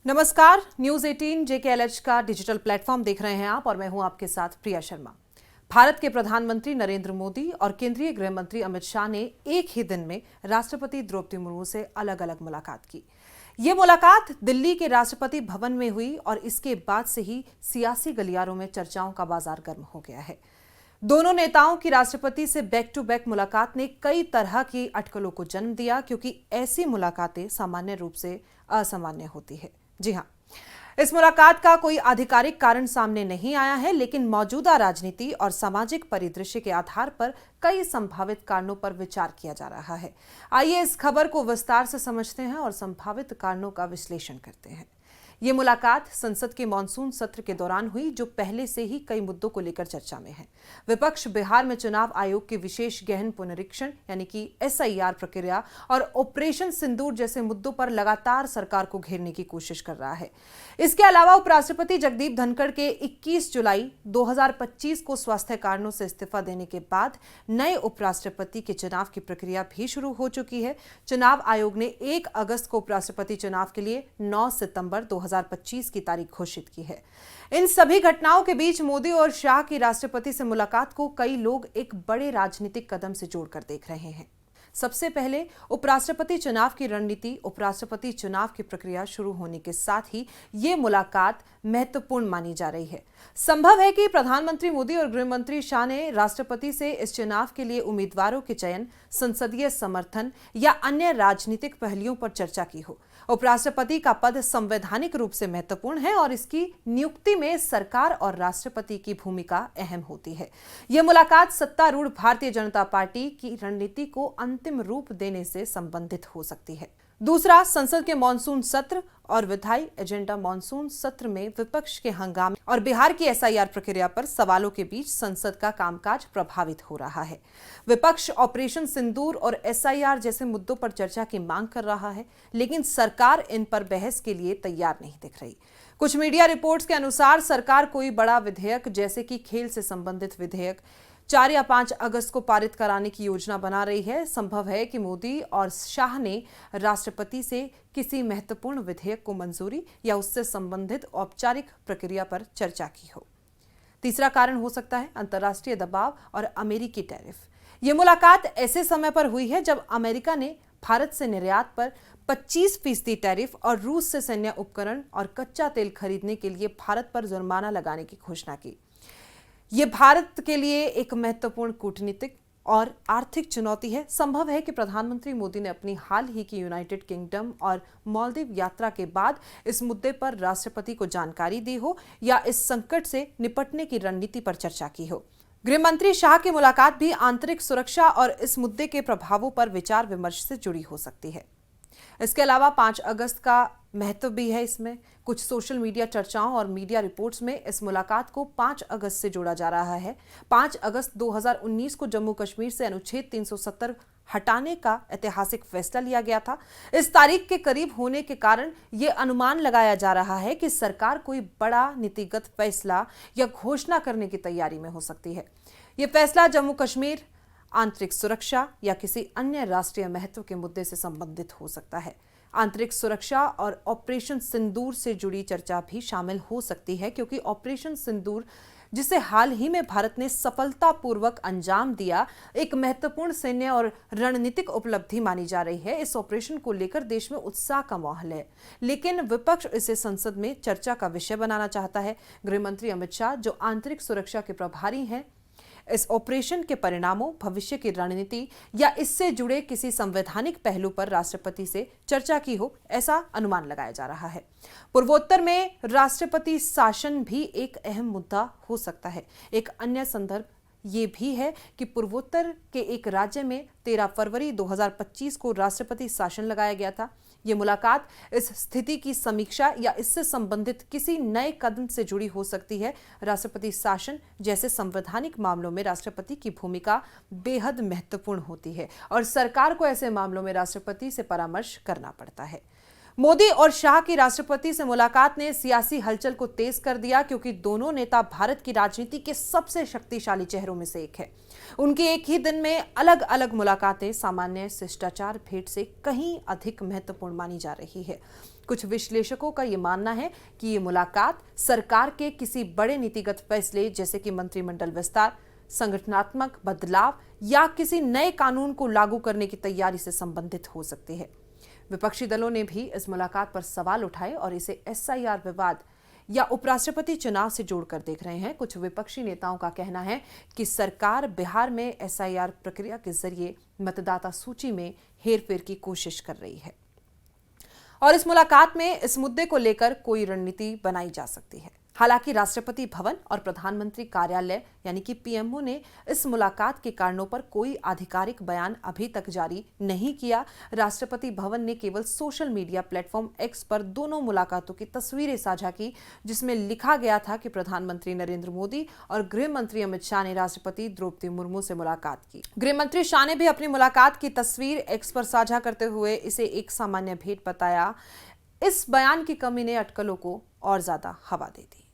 नमस्कार, news 18 JKLH का digital platform देख रहे हैं आप और मैं हूं आपके साथ प्रिया शर्मा। भारत के प्रधानमंत्री नरेंद्र मोदी और केंद्रीय गृह मंत्री अमित शाह ने एक ही दिन में राष्ट्रपति द्रौपदी मुर्मू से अलग अलग मुलाकात की। ये मुलाकात दिल्ली के राष्ट्रपति भवन में हुई और इसके बाद से ही सियासी गलियारों में चर्चाओं का बाजार गर्म हो गया है। दोनों नेताओं की राष्ट्रपति से बैक टू बैक मुलाकात ने कई तरह की अटकलों को जन्म दिया, क्योंकि ऐसी मुलाकातें सामान्य रूप से असामान्य होती है। जी हां, इस मुलाकात का कोई आधिकारिक कारण सामने नहीं आया है, लेकिन मौजूदा राजनीति और सामाजिक परिदृश्य के आधार पर कई संभावित कारणों पर विचार किया जा रहा है। आइए इस खबर को विस्तार से समझते हैं और संभावित कारणों का विश्लेषण करते हैं। ये मुलाकात संसद के मॉनसून सत्र के दौरान हुई, जो पहले से ही कई मुद्दों को लेकर चर्चा में है। विपक्ष बिहार में चुनाव आयोग के विशेष गहन पुनरीक्षण यानी कि SIR प्रक्रिया और ऑपरेशन सिंदूर जैसे मुद्दों पर लगातार सरकार को घेरने की कोशिश कर रहा है। इसके अलावा उपराष्ट्रपति जगदीप धनखड़ के 21 जुलाई 2025 को स्वास्थ्य कारणों से इस्तीफा देने के बाद नए उपराष्ट्रपति के चुनाव की प्रक्रिया भी शुरू हो चुकी है। चुनाव आयोग ने 1 अगस्त को उपराष्ट्रपति चुनाव के लिए 9 सितंबर 2025 की तारीख घोषित की है। इन सभी घटनाओं के बीच मोदी और शाह की राष्ट्रपति से मुलाकात को कई लोग एक बड़े राजनीतिक कदम से जोड़कर देख रहे हैं। सबसे पहले उपराष्ट्रपति चुनाव की रणनीति, उपराष्ट्रपति चुनाव की प्रक्रिया शुरू होने के साथ ही ये मुलाकात महत्वपूर्ण मानी जा रही है। संभव है कि प्रधानमंत्री मोदी और गृह मंत्री शाह ने राष्ट्रपति से इस चुनाव के लिए उम्मीदवारों के चयन, संसदीय समर्थन या अन्य राजनीतिक पहलुओं पर चर्चा की हो। उपराष्ट्रपति का पद संवैधानिक रूप से महत्वपूर्ण है और इसकी नियुक्ति में सरकार और राष्ट्रपति की भूमिका अहम होती है। यह मुलाकात सत्तारूढ़ भारतीय जनता पार्टी की रणनीति को अंतिम रूप देने से संबंधित हो सकती है। दूसरा, संसद के मॉनसून सत्र और विधायी एजेंडा। मॉनसून सत्र में विपक्ष के हंगामे और बिहार की SIR प्रक्रिया पर सवालों के बीच संसद का कामकाज प्रभावित हो रहा है। विपक्ष ऑपरेशन सिंदूर और SIR जैसे मुद्दों पर चर्चा की मांग कर रहा है, लेकिन सरकार इन पर बहस के लिए तैयार नहीं दिख रही। कुछ मीडिया रिपोर्ट्स के अनुसार सरकार कोई बड़ा विधेयक, जैसे कि खेल से संबंधित विधेयक, 4 या 5 अगस्त को पारित कराने की योजना बना रही है। संभव है कि मोदी और शाह ने राष्ट्रपति से किसी महत्वपूर्ण विधेयक को मंजूरी या उससे संबंधित औपचारिक प्रक्रिया पर चर्चा की हो। तीसरा कारण हो सकता है अंतर्राष्ट्रीय दबाव और अमेरिकी टैरिफ। यह मुलाकात ऐसे समय पर हुई है जब अमेरिका ने भारत से निर्यात पर 25% टैरिफ और रूस से सैन्य उपकरण और कच्चा तेल खरीदने के लिए भारत पर जुर्माना लगाने की घोषणा की। ये भारत के लिए एक महत्वपूर्ण कूटनीतिक और आर्थिक चुनौती है। संभव है कि प्रधानमंत्री मोदी ने अपनी हाल ही की यूनाइटेड किंगडम और मालदीव यात्रा के बाद इस मुद्दे पर राष्ट्रपति को जानकारी दी हो या इस संकट से निपटने की रणनीति पर चर्चा की हो। गृह मंत्री शाह की मुलाकात भी आंतरिक सुरक्षा और इस मुद्दे के प्रभावों पर विचार विमर्श से जुड़ी हो सकती है। इसके अलावा 5 अगस्त का महत्व भी है। इसमें कुछ सोशल मीडिया चर्चाओं और मीडिया रिपोर्ट्स में इस मुलाकात को 5 अगस्त से जोड़ा जा रहा है। 5 अगस्त 2019 को जम्मू कश्मीर से अनुच्छेद 370 हटाने का ऐतिहासिक फैसला लिया गया था। इस तारीख के करीब होने के कारण यह अनुमान लगाया जा रहा है कि सरकार कोई बड़ा नीतिगत फैसला या घोषणा करने की तैयारी में हो सकती है। यह फैसला जम्मू कश्मीर, आंतरिक सुरक्षा या किसी अन्य राष्ट्रीय महत्व के मुद्दे से संबंधित हो सकता है। आंतरिक सुरक्षा और ऑपरेशन सिंदूर से जुड़ी चर्चा भी शामिल हो सकती है, क्योंकि ऑपरेशन सिंदूर, जिसे हाल ही में भारत ने सफलतापूर्वक अंजाम दिया, एक महत्वपूर्ण सैन्य और रणनीतिक उपलब्धि मानी जा रही है। इस ऑपरेशन को लेकर देश में उत्साह का माहौल है, लेकिन विपक्ष इसे संसद में चर्चा का विषय बनाना चाहता है। गृह मंत्री अमित शाह, जो आंतरिक सुरक्षा के प्रभारी हैं, इस ऑपरेशन के परिणामों, भविष्य की रणनीति या इससे जुड़े किसी संवैधानिक पहलू पर राष्ट्रपति से चर्चा की हो, ऐसा अनुमान लगाया जा रहा है। पूर्वोत्तर में राष्ट्रपति शासन भी एक अहम मुद्दा हो सकता है। एक अन्य संदर्भ ये भी है कि पूर्वोत्तर के एक राज्य में 13 फरवरी 2025 को राष्ट्रपति शासन लगाया गया था। ये मुलाकात इस स्थिति की समीक्षा या इससे संबंधित किसी नए कदम से जुड़ी हो सकती है। राष्ट्रपति शासन जैसे संवैधानिक मामलों में राष्ट्रपति की भूमिका बेहद महत्वपूर्ण होती है और सरकार को ऐसे मामलों में राष्ट्रपति से परामर्श करना पड़ता है। मोदी और शाह की राष्ट्रपति से मुलाकात ने सियासी हलचल को तेज कर दिया, क्योंकि दोनों नेता भारत की राजनीति के सबसे शक्तिशाली चेहरों में से एक है। उनकी एक ही दिन में अलग अलग मुलाकातें सामान्य शिष्टाचार भेंट से कहीं अधिक महत्वपूर्ण मानी जा रही है। कुछ विश्लेषकों का ये मानना है कि ये मुलाकात सरकार के किसी बड़े नीतिगत फैसले जैसे कि मंत्रिमंडल विस्तार, संगठनात्मक बदलाव या किसी नए कानून को लागू करने की तैयारी से संबंधित हो सकती है। विपक्षी दलों ने भी इस मुलाकात पर सवाल उठाए और इसे एसआईआर विवाद या उपराष्ट्रपति चुनाव से जोड़कर देख रहे हैं। कुछ विपक्षी नेताओं का कहना है कि सरकार बिहार में एसआईआर प्रक्रिया के जरिए मतदाता सूची में हेरफेर की कोशिश कर रही है और इस मुलाकात में इस मुद्दे को लेकर कोई रणनीति बनाई जा सकती है। हालांकि राष्ट्रपति भवन और प्रधानमंत्री कार्यालय यानी कि पीएमओ ने इस मुलाकात के कारणों पर कोई आधिकारिक बयान अभी तक जारी नहीं किया। राष्ट्रपति भवन ने केवल सोशल मीडिया प्लेटफॉर्म एक्स पर दोनों मुलाकातों की तस्वीरें साझा की, जिसमें लिखा गया था कि प्रधानमंत्री नरेंद्र मोदी और गृह मंत्री अमित शाह ने राष्ट्रपति द्रौपदी मुर्मू से मुलाकात की। गृह मंत्री शाह ने भी अपनी मुलाकात की तस्वीर एक्स पर साझा करते हुए इसे एक सामान्य भेंट बताया। इस बयान की कमी ने अटकलों को और ज्यादा हवा दे दी।